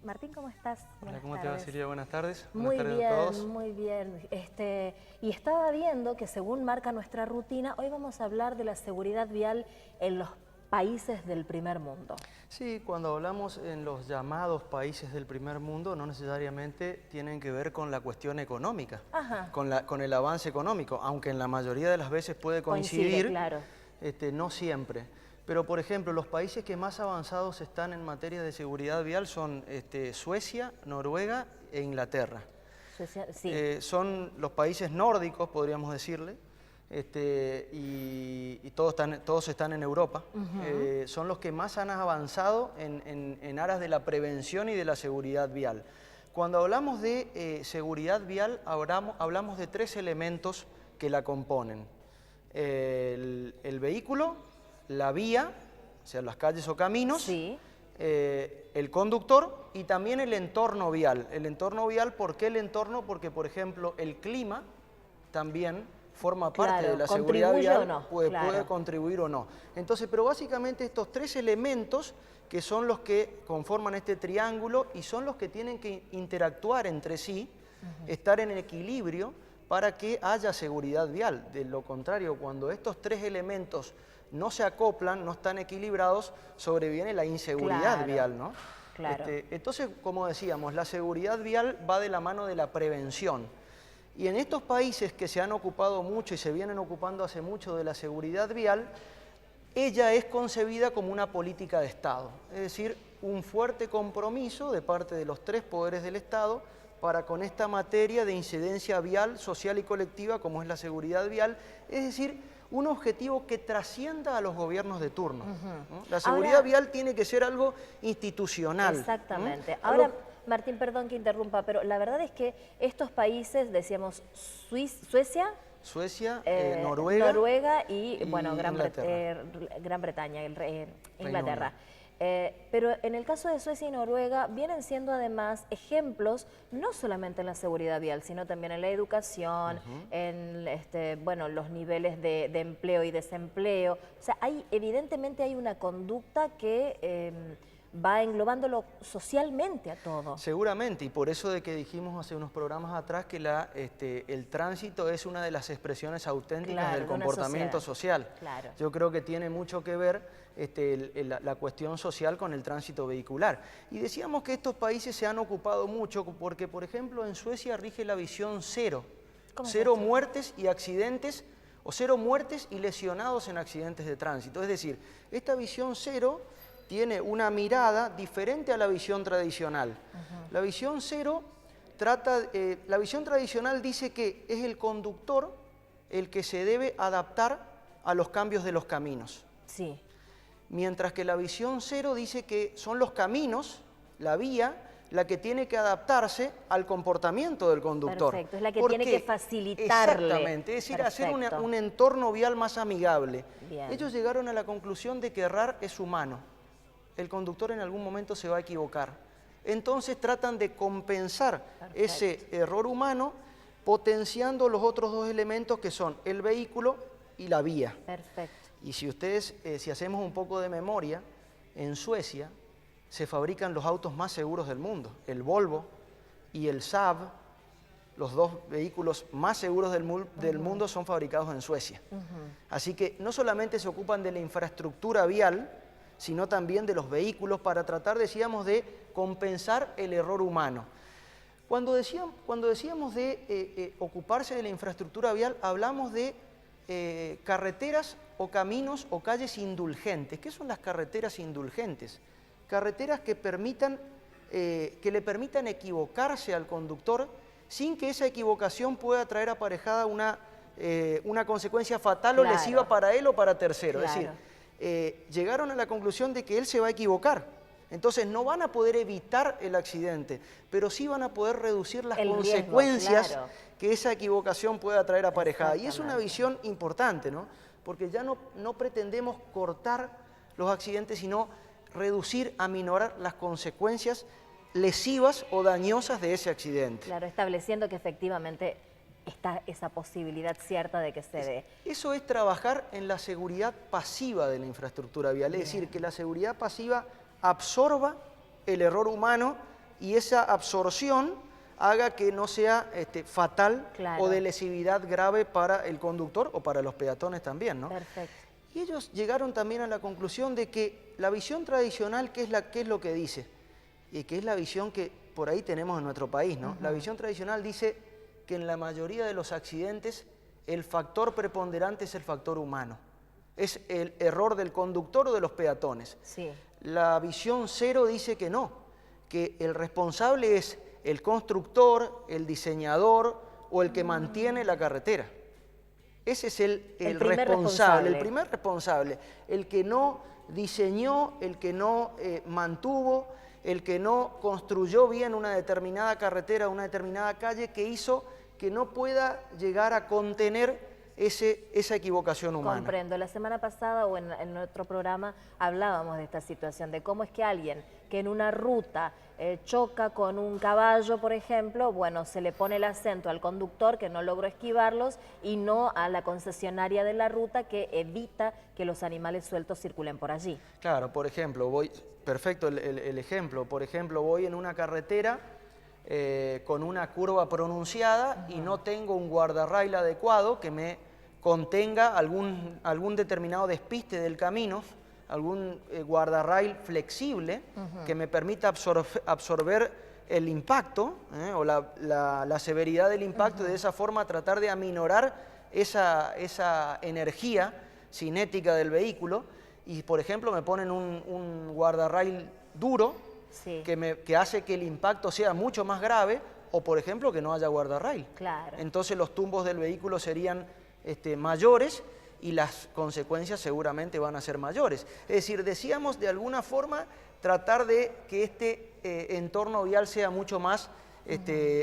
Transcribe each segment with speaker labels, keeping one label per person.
Speaker 1: Martín, ¿cómo estás?
Speaker 2: Hola, ¿cómo te va, Silvia? Buenas tardes.
Speaker 1: Muy
Speaker 2: Buenas tardes
Speaker 1: bien,
Speaker 2: a todos.
Speaker 1: muy bien. Y estaba viendo que según marca nuestra rutina, hoy vamos a hablar de la seguridad vial en los países del primer mundo.
Speaker 2: Sí, cuando hablamos en los llamados países del primer mundo, no necesariamente tienen que ver con la cuestión económica,
Speaker 1: Ajá.
Speaker 2: con el avance económico, aunque en la mayoría de las veces puede
Speaker 1: Coincide,
Speaker 2: coincidir,
Speaker 1: claro.
Speaker 2: no siempre. Pero, por ejemplo, los países que más avanzados están en materia de seguridad vial son Suecia, Noruega e Inglaterra.
Speaker 1: Sí.
Speaker 2: Son los países nórdicos, podríamos decirle, y todos están en Europa. Son los que más han avanzado en aras de la prevención y de la seguridad vial. Cuando hablamos de seguridad vial, hablamos de tres elementos que la componen. El vehículo, la vía, o sea, las calles o caminos,
Speaker 1: Sí.
Speaker 2: El conductor y también el entorno vial. El entorno vial, ¿por qué el entorno? Porque, por ejemplo, el clima también forma parte de la seguridad vial,
Speaker 1: ¿Contribuye o no?
Speaker 2: puede contribuir o no. Entonces, pero básicamente estos tres elementos que son los que conforman este triángulo y son los que tienen que interactuar entre sí, estar en equilibrio para que haya seguridad vial. De lo contrario, cuando estos tres elementos no se acoplan, no están equilibrados, sobreviene la inseguridad vial, ¿no?
Speaker 1: Claro.
Speaker 2: Entonces, como decíamos, la seguridad vial va de la mano de la prevención. Y en estos países que se han ocupado mucho y se vienen ocupando hace mucho de la seguridad vial, ella es concebida como una política de Estado, es decir, un fuerte compromiso de parte de los tres poderes del Estado para con esta materia de incidencia vial, social y colectiva, como es la seguridad vial, es decir, un objetivo que trascienda a los gobiernos de turno. ¿No? La seguridad vial tiene que ser algo institucional.
Speaker 1: Exactamente. Ahora, Martín, perdón que interrumpa, pero la verdad es que estos países, decíamos, Suecia, Noruega y bueno, Gran Bretaña, Inglaterra. Pero en el caso de Suecia y Noruega vienen siendo además ejemplos no solamente en la seguridad vial, sino también en la educación, en bueno, los niveles de empleo y desempleo. O sea, evidentemente hay una conducta que va englobándolo socialmente a todo.
Speaker 2: Seguramente, y por eso de que dijimos hace unos programas atrás que el tránsito es una de las expresiones auténticas del comportamiento social.
Speaker 1: Claro.
Speaker 2: Yo creo que tiene mucho que ver la cuestión social con el tránsito vehicular. Y decíamos que estos países se han ocupado mucho porque, por ejemplo, en Suecia rige la visión cero. Cero muertes y accidentes, o cero muertes y lesionados en accidentes de tránsito. Es decir, esta visión cero tiene una mirada diferente a la visión tradicional. La visión cero la visión tradicional dice que es el conductor el que se debe adaptar a los cambios de los caminos.
Speaker 1: Sí.
Speaker 2: Mientras que la visión cero dice que son los caminos, la vía, la que tiene que adaptarse al comportamiento del conductor.
Speaker 1: Perfecto, es la que tiene que facilitarle.
Speaker 2: Exactamente, es decir, hacer un entorno vial más amigable.
Speaker 1: Bien.
Speaker 2: Ellos llegaron a la conclusión de que errar es humano. El conductor en algún momento se va a equivocar. Entonces tratan de compensar ese error humano potenciando los otros dos elementos que son el vehículo y la vía.
Speaker 1: Perfecto.
Speaker 2: Y si ustedes, si hacemos un poco de memoria, en Suecia se fabrican los autos más seguros del mundo. El Volvo y el Saab, los dos vehículos más seguros del mundo son fabricados en Suecia. Así que no solamente se ocupan de la infraestructura vial, sino también de los vehículos para tratar, decíamos, de compensar el error humano. Cuando decíamos de ocuparse de la infraestructura vial, hablamos de carreteras o caminos o calles indulgentes. ¿Qué son las carreteras indulgentes? Carreteras que le permitan equivocarse al conductor sin que esa equivocación pueda traer aparejada una consecuencia fatal o lesiva para él o para tercero. Es decir, llegaron a la conclusión de que él se va a equivocar. Entonces no van a poder evitar el accidente, pero sí van a poder reducir las consecuencias que esa equivocación pueda traer aparejada. Y es una visión importante, ¿no? Porque ya no pretendemos cortar los accidentes, sino reducir, aminorar las consecuencias lesivas o dañosas de ese accidente.
Speaker 1: Claro, estableciendo que efectivamente está esa posibilidad cierta de que se dé.
Speaker 2: Eso es trabajar en la seguridad pasiva de la infraestructura vial, es decir, que la seguridad pasiva absorba el error humano y esa absorción haga que no sea fatal
Speaker 1: Claro.
Speaker 2: o de lesividad grave para el conductor o para los peatones también, ¿no?
Speaker 1: Perfecto.
Speaker 2: Y ellos llegaron también a la conclusión de que la visión tradicional, ¿qué es lo que dice? Y que es la visión que por ahí tenemos en nuestro país, ¿no? La visión tradicional dice que en la mayoría de los accidentes el factor preponderante es el factor humano. Es el error del conductor o de los peatones.
Speaker 1: Sí.
Speaker 2: La visión cero dice que no, que el responsable es el constructor, el diseñador o el que mantiene la carretera. Ese es el
Speaker 1: primer
Speaker 2: responsable, el primer responsable, el que no diseñó, el que no mantuvo, el que no construyó bien una determinada carretera, una determinada calle, que hizo que no pueda llegar a contener esa equivocación humana.
Speaker 1: Comprendo. La semana pasada o en otro programa hablábamos de esta situación, de cómo es que alguien que en una ruta choca con un caballo, por ejemplo, bueno, se le pone el acento al conductor que no logró esquivarlos y no a la concesionaria de la ruta que evita que los animales sueltos circulen por allí.
Speaker 2: Claro, por ejemplo, perfecto el ejemplo, por ejemplo, voy en una carretera con una curva pronunciada y no tengo un guardarrail adecuado que me contenga algún determinado despiste del camino, algún guardarrail flexible que me permita absorber el impacto o la severidad del impacto y de esa forma tratar de aminorar esa energía cinética del vehículo. Y por ejemplo me ponen un guardarrail duro,
Speaker 1: sí,
Speaker 2: que hace que el impacto sea mucho más grave, o por ejemplo que no haya guardarrail.
Speaker 1: Claro.
Speaker 2: Entonces los tumbos del vehículo serían mayores y las consecuencias seguramente van a ser mayores. Es decir, decíamos de alguna forma tratar de que este entorno vial sea mucho más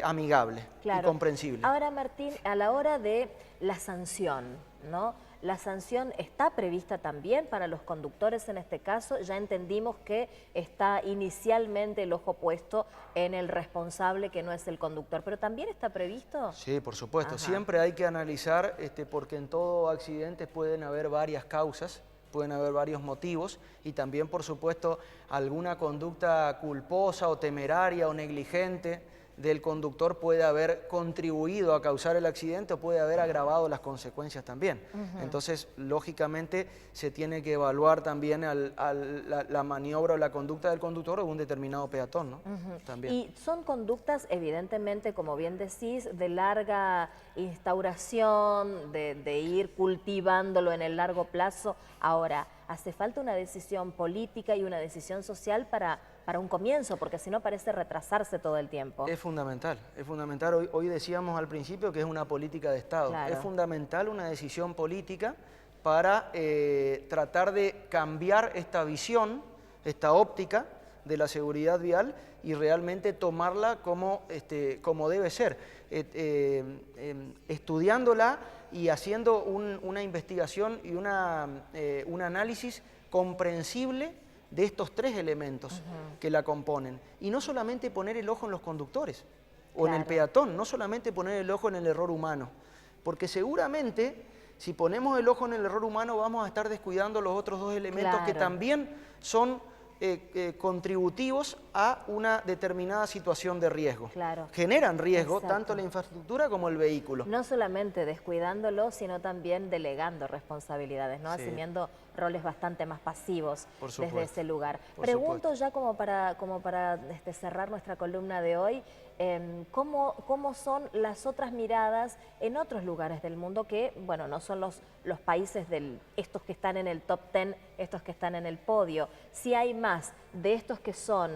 Speaker 2: amigable, claro, y comprensible.
Speaker 1: Ahora, Martín, a la hora de la sanción, ¿no? La sanción está prevista también para los conductores en este caso. Ya entendimos que está inicialmente el ojo puesto en el responsable que no es el conductor, pero ¿también está previsto?
Speaker 2: Sí, por supuesto.
Speaker 1: Ajá.
Speaker 2: Siempre hay que analizar, porque en todo accidente pueden haber varias causas, pueden haber varios motivos y también, por supuesto, alguna conducta culposa o temeraria o negligente del conductor puede haber contribuido a causar el accidente o puede haber agravado las consecuencias también. Entonces, lógicamente, se tiene que evaluar también la maniobra o la conducta del conductor o de un determinado peatón, ¿no? También.
Speaker 1: Y son conductas, evidentemente, como bien decís, de larga instauración, de ir cultivándolo en el largo plazo. Ahora, hace falta una decisión política y una decisión social para un comienzo, porque si no parece retrasarse todo el tiempo.
Speaker 2: Es fundamental, es fundamental. Hoy decíamos al principio que es una política de Estado.
Speaker 1: Claro.
Speaker 2: Es fundamental una decisión política para tratar de cambiar esta visión, esta óptica de la seguridad vial y realmente tomarla como debe ser, estudiándola y haciendo una investigación y un análisis comprensible de estos tres elementos que la componen. Y no solamente poner el ojo en los conductores o en el peatón, no solamente poner el ojo en el error humano, porque seguramente si ponemos el ojo en el error humano vamos a estar descuidando los otros dos elementos que también son contributivos a una determinada situación de riesgo.
Speaker 1: Claro.
Speaker 2: Generan riesgo tanto la infraestructura como el vehículo.
Speaker 1: No solamente descuidándolo, sino también delegando responsabilidades, ¿no?
Speaker 2: Sí.
Speaker 1: Asumiendo roles bastante más pasivos desde ese lugar.
Speaker 2: Por
Speaker 1: Pregunto
Speaker 2: supuesto.
Speaker 1: ya como para cerrar nuestra columna de hoy, ¿cómo son las otras miradas en otros lugares del mundo que, bueno, no son los países estos que están en el top 10, estos que están en el podio? Si hay más de estos que son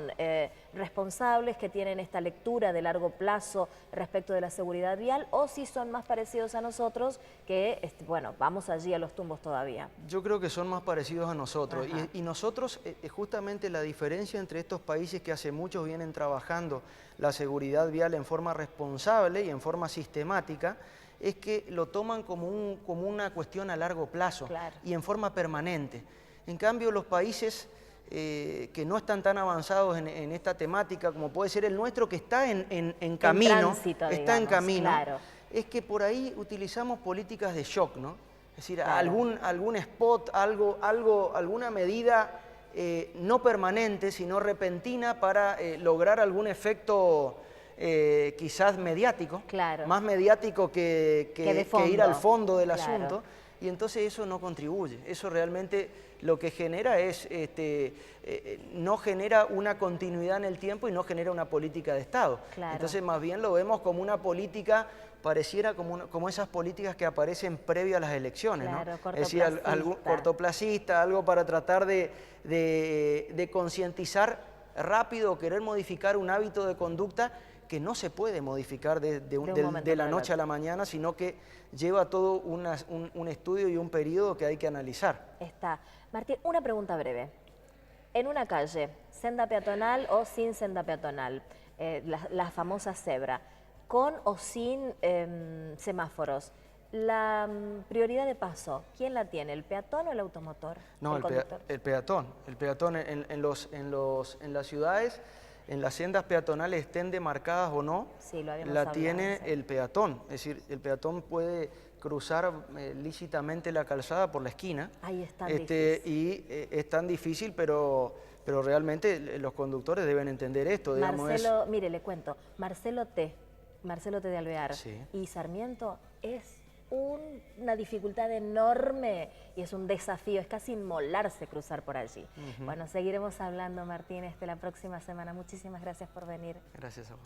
Speaker 1: responsables, que tienen esta lectura de largo plazo respecto de la seguridad vial, o si son más parecidos a nosotros que, bueno, vamos allí a los tumbos todavía.
Speaker 2: Yo creo que son más parecidos a nosotros. Y nosotros, justamente la diferencia entre estos países que hace muchos vienen trabajando la seguridad vial en forma responsable y en forma sistemática, es que lo toman como una cuestión a largo plazo, claro, y en forma permanente. En cambio, los países que no están tan avanzados en esta temática, como puede ser el nuestro, que está en camino,
Speaker 1: tránsito,
Speaker 2: está en camino,
Speaker 1: claro,
Speaker 2: es que por ahí utilizamos políticas de shock, ¿no? Es decir,
Speaker 1: claro,
Speaker 2: algún spot, alguna medida no permanente, sino repentina para lograr algún efecto quizás mediático,
Speaker 1: claro,
Speaker 2: más mediático que ir al fondo del
Speaker 1: claro.
Speaker 2: asunto, y entonces eso no contribuye. Eso realmente lo que genera es, no genera una continuidad en el tiempo y no genera una política de Estado.
Speaker 1: Claro.
Speaker 2: Entonces más bien lo vemos como una política, pareciera como esas políticas que aparecen previo a las elecciones,
Speaker 1: claro,
Speaker 2: ¿no? Es decir, algo cortoplacista, algo para tratar de concientizar rápido o querer modificar un hábito de conducta que no se puede modificar de la noche a la mañana, sino que lleva todo un estudio y un periodo que hay que analizar.
Speaker 1: Está. Martín, una pregunta breve. En una calle, senda peatonal o sin senda peatonal, la famosa cebra, con o sin semáforos, la prioridad de paso, ¿quién la tiene, el peatón o el automotor?
Speaker 2: No, el peatón. El peatón en las ciudades, en las sendas peatonales estén demarcadas o no,
Speaker 1: sí,
Speaker 2: la tiene el peatón. Es decir, el peatón puede cruzar lícitamente la calzada por la esquina.
Speaker 1: Ahí es tan difícil.
Speaker 2: Y es tan difícil, pero realmente los conductores deben entender esto.
Speaker 1: Marcelo, mire, le cuento, Marcelo T. de Alvear,
Speaker 2: sí,
Speaker 1: y Sarmiento es una dificultad enorme y es un desafío, es casi inmolarse cruzar por allí. Bueno, seguiremos hablando, Martín, la próxima semana. Muchísimas gracias por venir.
Speaker 2: Gracias a vos.